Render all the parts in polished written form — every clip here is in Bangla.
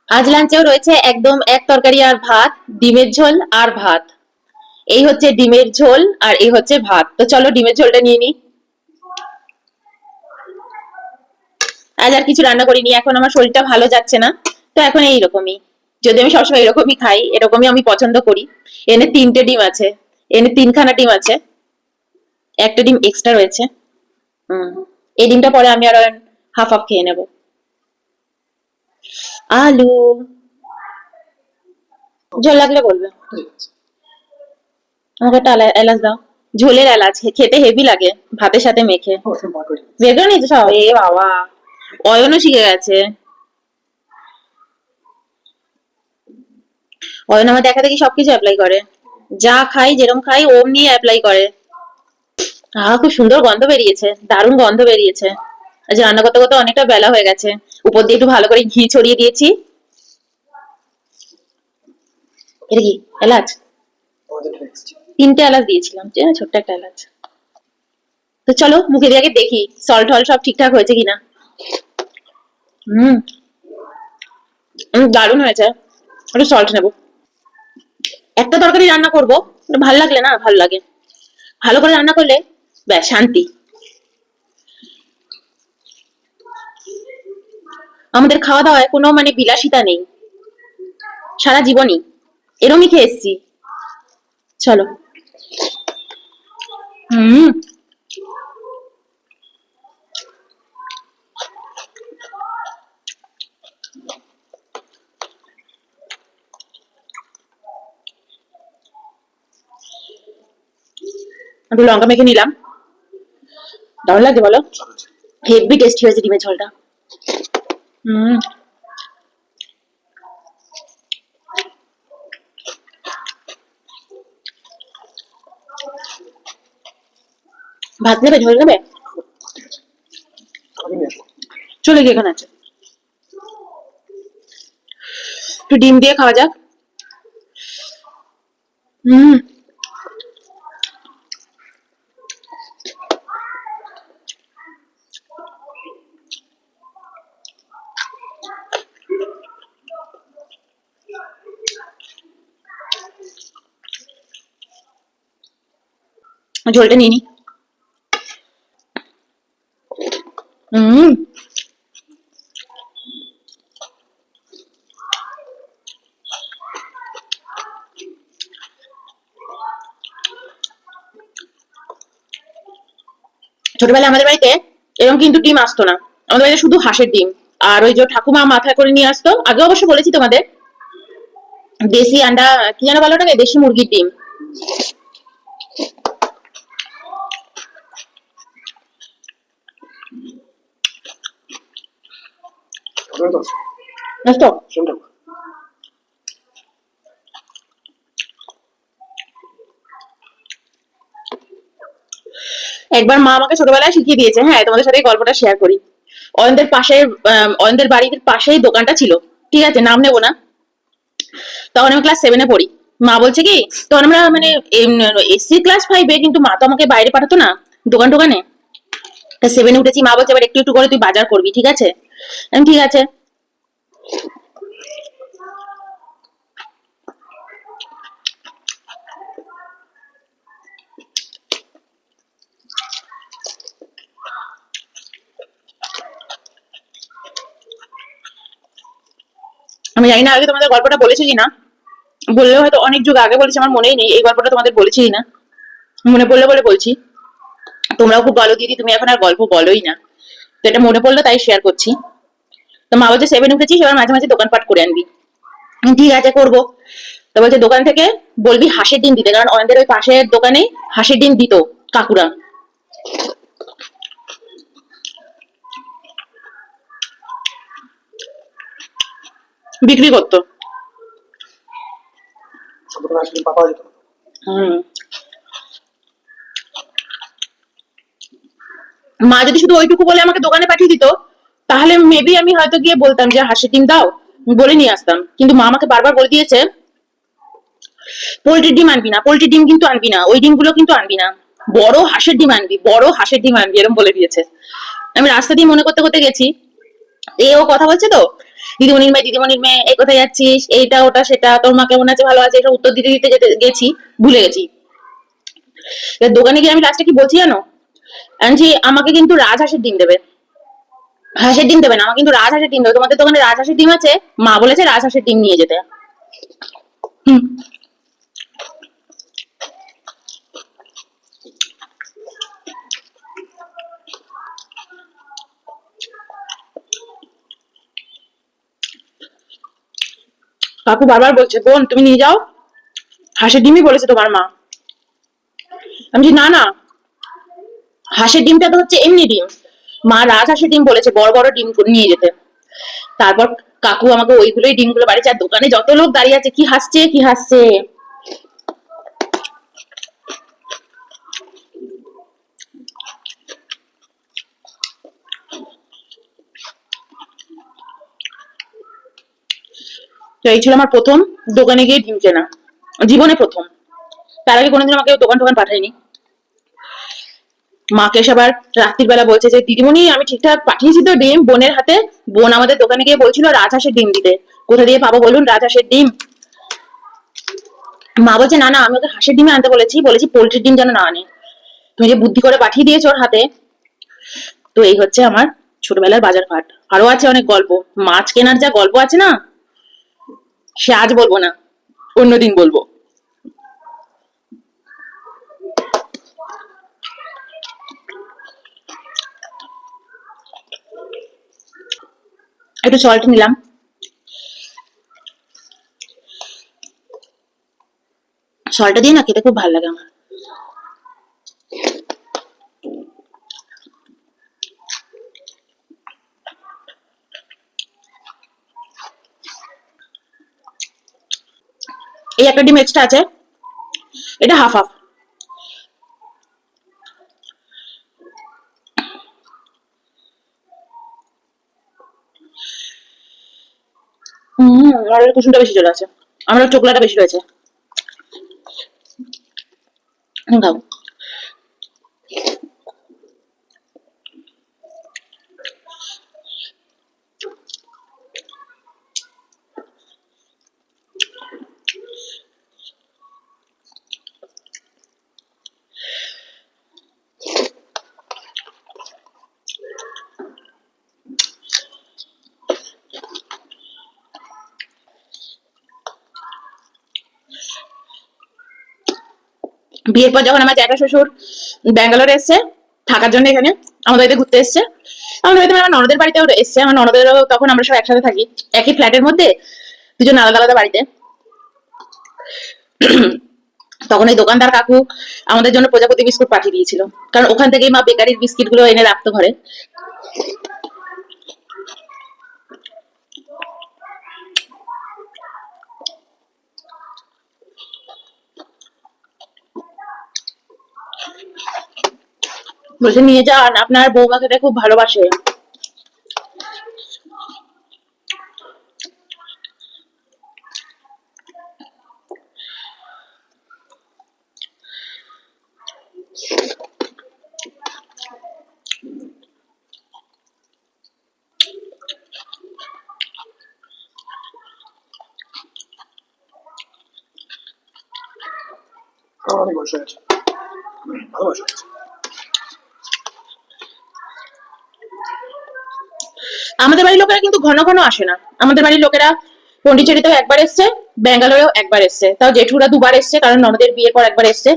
আজ লাঞ্চেও রয়েছে একদম এক তরকারি আর ভাত, ডিমের ঝোল আর ভাত। এই হচ্ছে ডিমের ঝোল আর এই হচ্ছে ভাত। তো চলো ডিমের ঝোলটা নিয়ে নিই। আজ আর কিছু রান্না করিনি, এখন আমার শরীরটা ভালো যাচ্ছে না, তো এখন এইরকমই। যদি আমি সবসময় এরকমই খাই, এরকমই আমি পছন্দ করি। এনে 3টে ডিম আছে, এনে 3খানা ডিম আছে, একটা ডিম এক্সট্রা রয়েছে। হুম, এই ডিমটা পরে আমি আর হাফ হাফ খেয়ে নেব। আলু ঝোল লাগলে বলবে। আমাকে একটা এলাচ দাও। ঝোলের এলাচ খেতে হেভি লাগে ভাতের সাথে মেখে। বের করে নিয়েছো সব? এ বাবা, অয়নও শিখে গেছে। অয়ন আমার দেখা দেখি সবকিছু অ্যাপ্লাই করে, যা খাই যেরকম খাই অমনি অ্যাপ্লাই করে। খুব সুন্দর গন্ধ বেরিয়েছে, দারুণ গন্ধ বেরিয়েছে। আজ রান্না করতে করতে অনেকটা বেলা হয়ে গেছে। উপর দিয়ে একটু ভালো করে ঘি ছড়িয়ে দিয়েছি। এটা কি এলাচ? 3টে এলাচ দিয়েছিলাম, ছোট্ট একটা এলাচ। তো চলো মুখে দিয়ে আগে দেখি সল্ট হল সব ঠিকঠাক হয়েছে কিনা। হুম, দারুণ হয়েছে। একটু সল্ট নেবো। একটা তরকারি রান্না করবো, ভাল লাগলে না ভাল লাগে, ভালো করে রান্না করলে ব্যাস শান্তি। আমাদের খাওয়া দাওয়ায় কোনো মানে বিলাসিতা নেই, সারা জীবনই এরমই খেয়ে এসছি। চলো। হুম, একটু লঙ্কা মেখে নিলাম। দারুণ লাগছে বলো, হেভি টেস্টি হয়েছে ডিমের ঝোলটা। হুম, ভাত নেবে ঝোল নেবে? চলে গিয়ে এখানে আছে, একটু ডিম দিয়ে খাওয়া যাক। হুম, ঝোলটা নিয়ে নি। হুম, ছোটবেলায় আমাদের বাড়িতে এরকম কিন্তু ডিম আসতো না, আমাদের বাড়িতে শুধু হাঁসের ডিম। আর ওই যে ঠাকুমা মাথায় করে নিয়ে আসতো, আগে অবশ্য বলেছি তোমাদের, দেশি আন্ডা, কি যেন বলো ওটাকে, দেশি মুরগির ডিম। বুঝতো? একবার মা আমাকে ছোটবেলায় শিখিয়ে দিয়েছে, হ্যাঁ তোমাদের সাথে এই গল্পটা শেয়ার করি। অয়নদের পাশে, অয়নদের বাড়ির পাশেই দোকানটা ছিল, ঠিক আছে নাম নেবো না। তখন আমি ক্লাস 7-এ পড়ি। মা বলছে কি, তখন আমরা মানে এসছি ক্লাস 5-এ, কিন্তু মা তো আমাকে বাইরে পাঠাতো না দোকান টোকানে। 7-এ উঠেছি, মা বলছে এবার একটু একটু করে তুই বাজার করবি, ঠিক আছে? আমি ঠিক আছে। আমি জানি না আগে তোমাদের গল্পটা বলেছি কিনা, বললেও হয়তো অনেক যুগ আগে বলেছি, আমার মনেই নেই এই গল্পটা তোমাদের বলেছি কিনা। মনে পড়লে বলে বলছি। তোমরাও খুব বলো দিদি, তুমি এখন আর গল্প বলোই না, তো এটা মনে পড়লো তাই শেয়ার করছি। তো মা বলছে 7 উঠেছিস, এবার মাঝে মাঝে দোকানপাট করে আনবি। ঠিক আছে করবো। তো বলছে দোকান থেকে বলবি হাঁসের ডিম দিতে, কারণ আমাদের ওই পাশের দোকানে হাঁসের ডিম দিত কাকুরা, বিক্রি করতো। হুম, মা যদি শুধু ওইটুকু বলে আমাকে দোকানে পাঠিয়ে দিত, তাহলে মেবি আমি হয়তো গিয়ে বলতাম যে হাঁসের ডিম দাও, বলে নিয়ে আসতাম। কিন্তু মা আমাকে বারবার বলে দিয়েছে পোল্ট্রির ডিম আনবি না, পোল্ট্রির ডিম কিন্তু আনবি না, ওই ডিমগুলো কিন্তু আনবি না, বড় হাঁসের ডিম আনবি, বড় হাঁসের ডিম আনবি, এরকম বলে দিয়েছে। আমি রাস্তা দিয়ে মনে করতে করতে গেছি, এ ও কথা বলছে তো, দিদিমণির মেয়ে এই কোথায় যাচ্ছিস, এইটা ওটা সেটা, তোর মা কেমন আছে ভালো আছে, এসব উত্তর দিতে দিতে যেতে গেছি, ভুলে গেছি। এবার দোকানে গিয়ে আমি লাস্টে কি বলছি জানো, আনছি আমাকে কিন্তু রাজহাঁসের ডিম দেবে, হাঁসের ডিম দেবে না, আমার কিন্তু রাজহাঁসের ডিম দেবে, তোমাদের দোকানে রাজহাঁসের ডিম আছে, মা বলেছে রাজহাঁসের ডিম নিয়ে যেতে। হুম। কাকু বারবার বলছে বোন তুমি নিয়ে যাও, হাঁসের ডিমই বলেছে তোমার মা। আমি বলছি, না না, হাঁসের ডিমটা তো হচ্ছে এমনি ডিম, মা রাজহাঁসের ডিম বলেছে, বড় বড় ডিম নিয়ে যেতে। তারপর কাকু আমাকে ওইগুলোই ডিমগুলো বাড়িছে, আর দোকানে যত লোক দাঁড়িয়ে আছে কি হাসছে কি হাসছে। তো এই ছিল আমার প্রথম দোকানে গিয়ে ডিম কেনা, জীবনে প্রথম। তার আগে কোনোদিন আমাকে দোকান টোকান পাঠায়নি। মাকে এসে আবার রাত্রির বেলা বলছে যে দিদিমণি আমি ঠিকঠাক পাঠিয়েছি তো ডিম বোনের হাতে, বোন আমাদের দোকানে গিয়ে বলছিল রাজহাঁসের ডিম দিতে, কোথা দিয়ে পাবো বলুন রাজহাঁসের ডিম। মা বলছে না না, আমি ওকে হাঁসের ডিমে আনতে বলেছি, পোল্ট্রির ডিম যেন না আনে, তুমি যে বুদ্ধি করে পাঠিয়ে দিয়েছো ওর হাতে। তো এই হচ্ছে আমার ছোটবেলার বাজার ঘাট। আরো আছে অনেক গল্প, মাছ কেনার যা গল্প আছে না, সে আজ বলবো না, অন্যদিন বলবো। একটু সল্ট নিলাম। সল্টটা দিয়ে না খেতে খুব ভালো লাগে আমার। এই একটা ডিম এক্সট্রা আছে, এটা হাফ হাফ। আর কুসুমটা বেশি চলে আছে, আমার চোখলাটা বেশি রয়েছে। খাও। বিয়ের পর যখন আমার জ্যাঠা শ্বশুর ব্যাঙ্গালোরে এসছে থাকার জন্য, এখানে আমাদের বাড়িতে ঘুরতে এসছে, আমাদের বাড়িতে আমার ননদের বাড়িতেও এসছে, আমার ননদেরও তখন আমরা সব একসাথে থাকি একই ফ্ল্যাটের মধ্যে, দুজন আলাদা আলাদা বাড়িতে। তখন এই দোকানদার কাকু আমাদের জন্য প্রজাপতি বিস্কুট পাঠিয়ে দিয়েছিল, কারণ ওখান থেকেই মা বেকারির বিস্কিট গুলো এনে রাখতো ঘরে। বলছে নিয়ে যান, আপনার বৌমা খেতে খুব ভালোবাসে। অনেক বয়স হয়ে গেছে, ভালো বয়স হয়ে গেছে। আমাদের বাড়ির লোকেরা কিন্তু ঘন ঘন আসে না, আমাদের বাড়ির লোকেরা পন্ডিচেরিতেও একবার এসছে, ব্যাঙ্গালোরেও একবার এসছে, তাও জেঠুরা দুবার এসছে, কারণ ননদের বিয়ের পর একবার এসছে।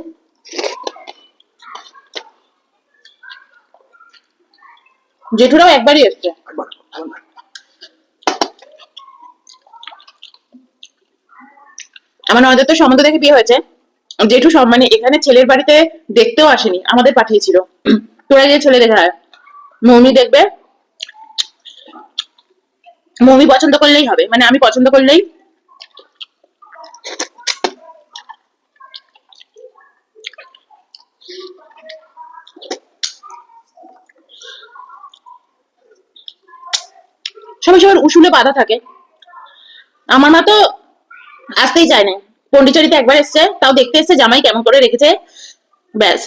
জেঠুরাও একবারই এসছে। একবার ভালো না। আমার ননদের তো সম্বন্ধ দেখে বিয়ে হয়েছে, জেঠু সব মানে এখানে ছেলের বাড়িতে দেখতেও আসেনি, আমাদের পাঠিয়েছিল, তোরা গিয়ে ছেলে দেখে আয়, মৌমি দেখবে, মৌমি পছন্দ করলেই হবে, মানে আমি পছন্দ করলেই। সবাই সবার উসুলে বাধা থাকে, আমার মা তো আসতেই চায় না, পন্ডিচেরিতে একবার এসছে, তাও দেখতে এসছে জামাই কেমন করে রেখেছে, ব্যাস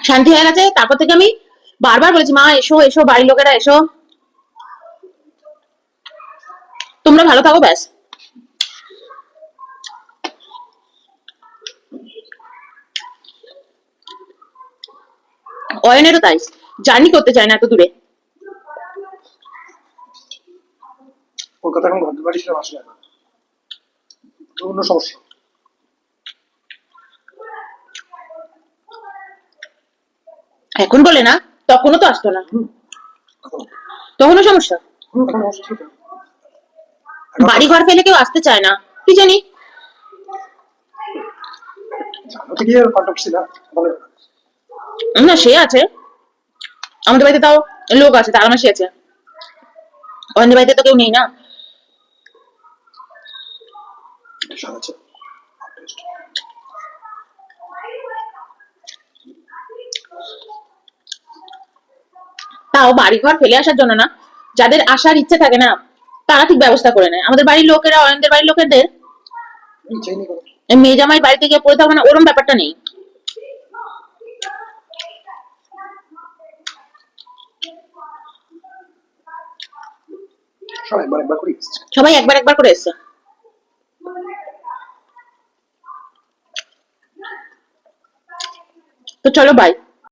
শান্তি হয়ে গেছে। তারপর থেকে আমি বারবার বলেছি মা এসো এসো, বাড়ির লোকেরা এসো। তোমরা ভালো থাকো ব্যাস। অয়নেরও তাই, জার্নি করতে চায় না এত দূরে। কলকাতা এখন ঘর বাড়ি সেরকম আসলে না, তো অন্য সমস্যা। এখন বলে না, তখনও তো আসতো না, এখন তখনও সমস্যা। এখন সমস্যা ছিল তো। এখন বাড়ি ঘর ফেলে কেউ আসতে চায় না, কি জানি। জানো থেকে কন্ট্যাক্ট ছিল বলে না। না সে আছে, আমাদের বাড়িতে তাও লোক আছে, তার মাসি আছে, অয়নের বাড়িতে তো কেউ নেই না। টেনশন আছে। তাও বাড়ি ঘর ফেলে আসার জন্য না, যাদের আসার ইচ্ছে থাকে না তারা ঠিক ব্যবস্থা করে নেয়। আমাদের বাড়ির লোকেরা, অয়নদের বাড়ির লোকেদের চাইনি কোনো। মেয়ে জামাই বাড়িতে গিয়ে পড়ে থাকবে না, ওরম ব্যাপারটা নেই। সব একবার একবার করে এসছে। সবাই একবার একবার করে এসছে। তো চলো বাই।